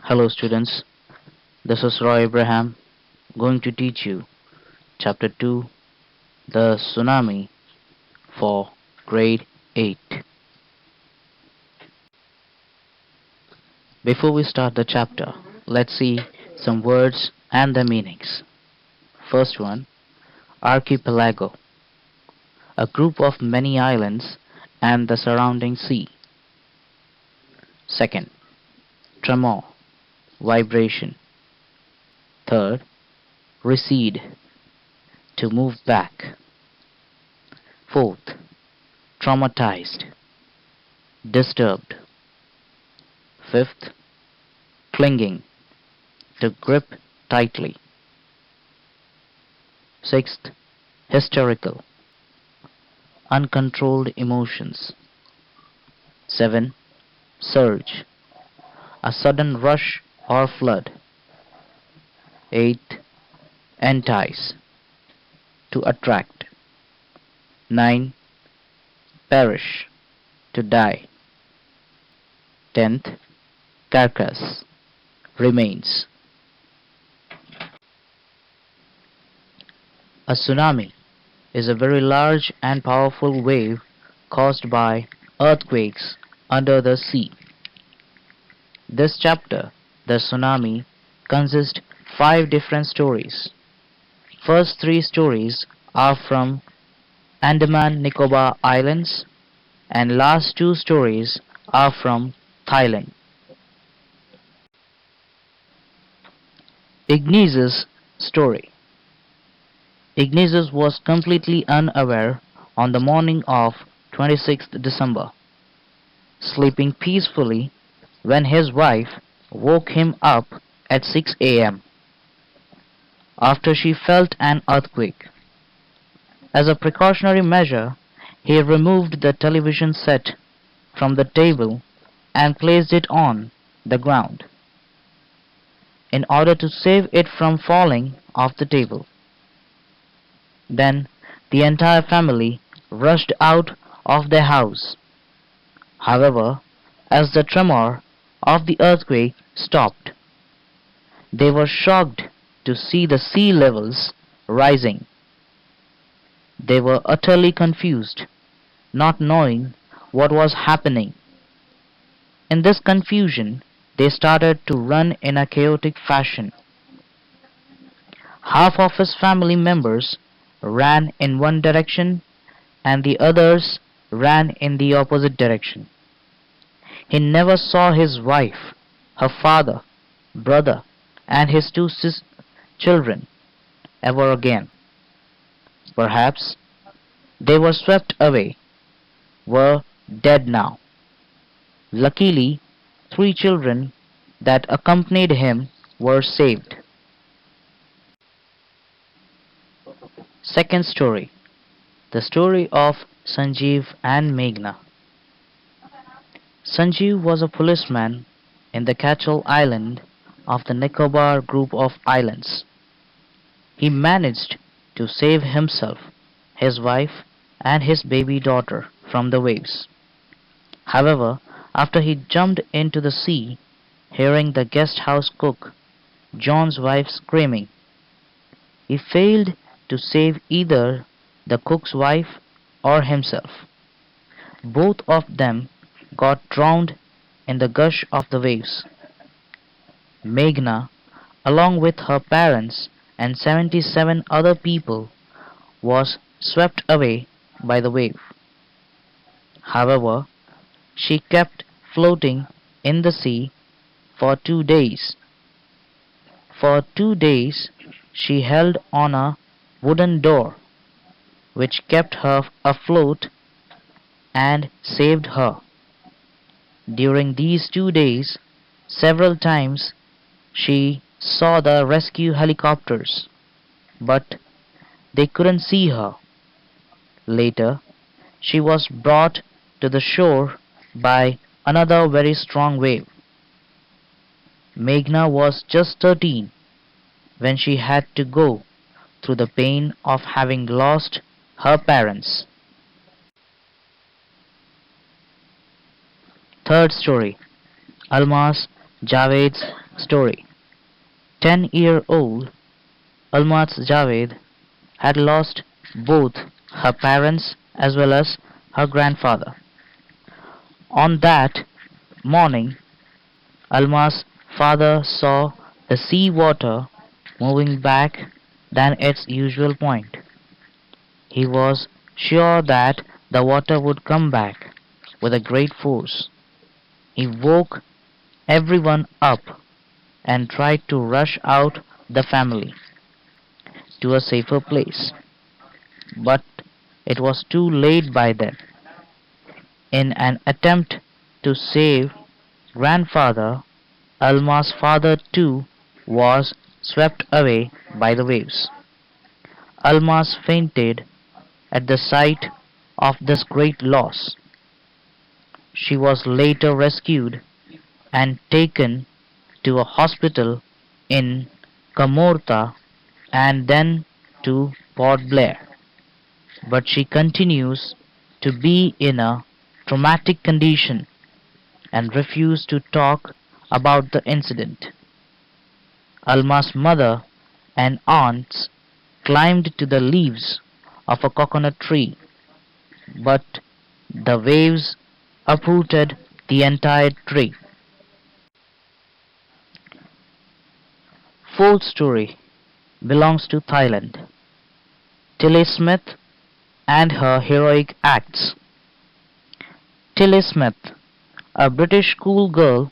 Hello students, this is Roy Abraham going to teach you Chapter 2, The Tsunami for Grade 8. Before we start the chapter, let's see some words and their meanings. First one, Archipelago, a group of many islands and the surrounding sea. Second, Tremor, vibration. Third, recede, to move back. Fourth, traumatized, disturbed. Fifth, clinging, to grip tightly. Sixth, hysterical, uncontrolled emotions. 7. Surge, a sudden rush or flood. 8. Entice, to attract. 9. Perish, to die. 10th, carcass, remains. A tsunami is a very large and powerful wave caused by earthquakes under the sea. This chapter, the tsunami, consists 5 different stories. First 3 stories are from Andaman Nicobar Islands and last 2 stories are from Thailand. Ignace's story. Ignatius was completely unaware on the morning of 26th December, sleeping peacefully when his wife woke him up at 6 a.m. after she felt an earthquake. As a precautionary measure, he removed the television set from the table and placed it on the ground in order to save it from falling off the table. Then the entire family rushed out of their house. However, as the tremor of the earthquake stopped, they were shocked to see the sea levels rising. They were utterly confused, not knowing what was happening. In this confusion, they started to run in a chaotic fashion. Half of his family members ran in one direction and the others ran in the opposite direction. He never saw his wife, her father, brother, and his 2 children ever again. Perhaps they were swept away, were dead now. Luckily, 3 children that accompanied him were saved. Second story, the story of Sanjeev and Meghna. Sanjeev was a policeman in the Catchall Island of the Nicobar group of islands. He managed to save himself, his wife, and his baby daughter from the waves. However, after he jumped into the sea, hearing the guest house cook, John's wife, screaming, he failed to save either the cook's wife or himself. Both of them got drowned in the gush of the waves. Meghna, along with her parents and 77 other people, was swept away by the wave. However, she kept floating in the sea for 2 days. For 2 days she held on a wooden door, which kept her afloat and saved her. During these 2 days, several times she saw the rescue helicopters, but they couldn't see her. Later, she was brought to the shore by another very strong wave. Meghna was just 13 when she had to go through the pain of having lost her parents. Third story, Alma's, Javed's, Story. 10-year-old Alma's Javed had lost both her parents as well as her grandfather. On that morning, Alma's father saw the sea water moving back than its usual point. He was sure that the water would come back with a great force. He woke everyone up and tried to rush out the family to a safer place. But it was too late by then. In an attempt to save grandfather, Alma's father too was swept away by the waves. Alma's fainted at the sight of this great loss. She was later rescued and taken to a hospital in Camorta and then to Port Blair. But she continues to be in a traumatic condition and refused to talk about the incident. Alma's mother and aunts climbed to the leaves of a coconut tree, but the waves uprooted the entire tree. Fourth story belongs to Thailand. Tilly Smith and her heroic acts. Tilly Smith, a British schoolgirl,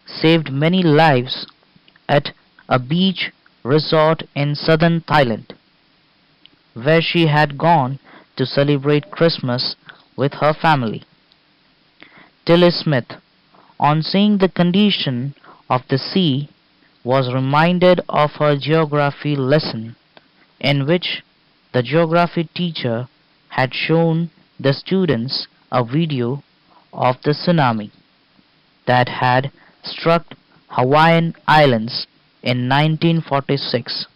saved many lives at a beach resort in southern Thailand, where she had gone to celebrate Christmas with her family. Tilly Smith, on seeing the condition of the sea, was reminded of her geography lesson, in which the geography teacher had shown the students a video of the tsunami that had struck Hawaiian Islands in 1946.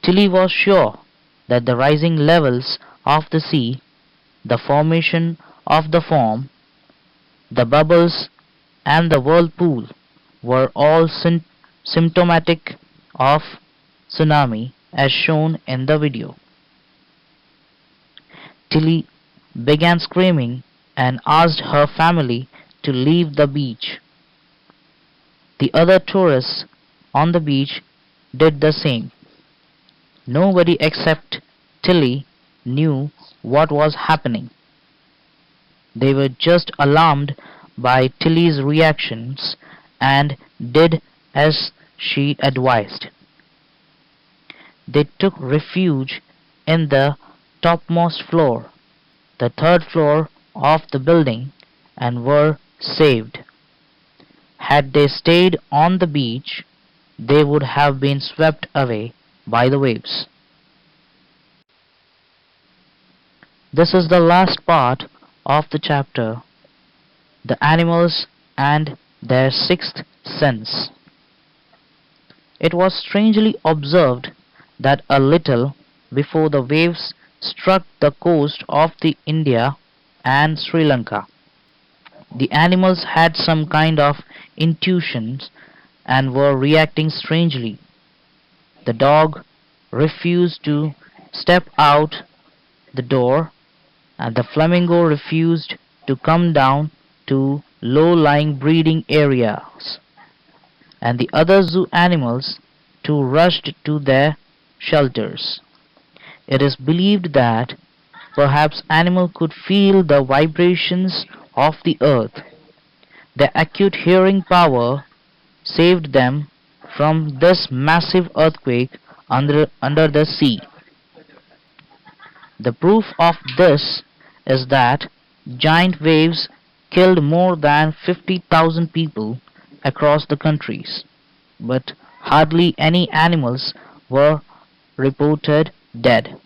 Tilly was sure that the rising levels of the sea, the formation of the foam, the bubbles, and the whirlpool were all symptomatic of tsunami as shown in the video. Tilly began screaming and asked her family to leave the beach. The other tourists on the beach did the same. Nobody except Tilly knew what was happening. They were just alarmed by Tilly's reactions and did as she advised. They took refuge in the topmost floor, the third floor of the building, and were saved. Had they stayed on the beach, they would have been swept away by the waves. This is the last part of the chapter, the animals and their sixth sense. It was strangely observed that a little before the waves struck the coast of the India and Sri Lanka, the animals had some kind of intuitions and were reacting strangely. The dog refused to step out the door, and the flamingo refused to come down to low-lying breeding areas, and the other zoo animals too rushed to their shelters. It is believed that perhaps animals could feel the vibrations of the earth. Their acute hearing power saved them from this massive earthquake under the sea. The proof of this is that giant waves killed more than 50,000 people across the countries, but hardly any animals were reported dead.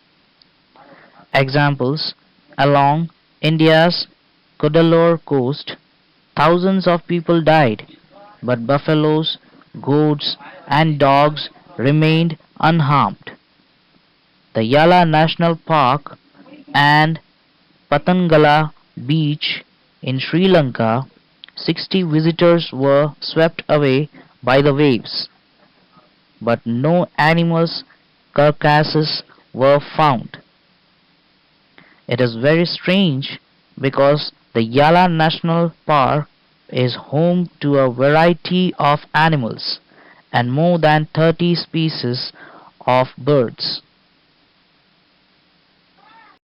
Examples: along India's Cuddalore coast, thousands of people died, but buffaloes, goats, and dogs remained unharmed. The Yala National Park and Patangala Beach in Sri Lanka 60 visitors were swept away by the waves, but no animals' carcasses were found. It is very strange because the Yala National Park is home to a variety of animals and more than 30 species of birds.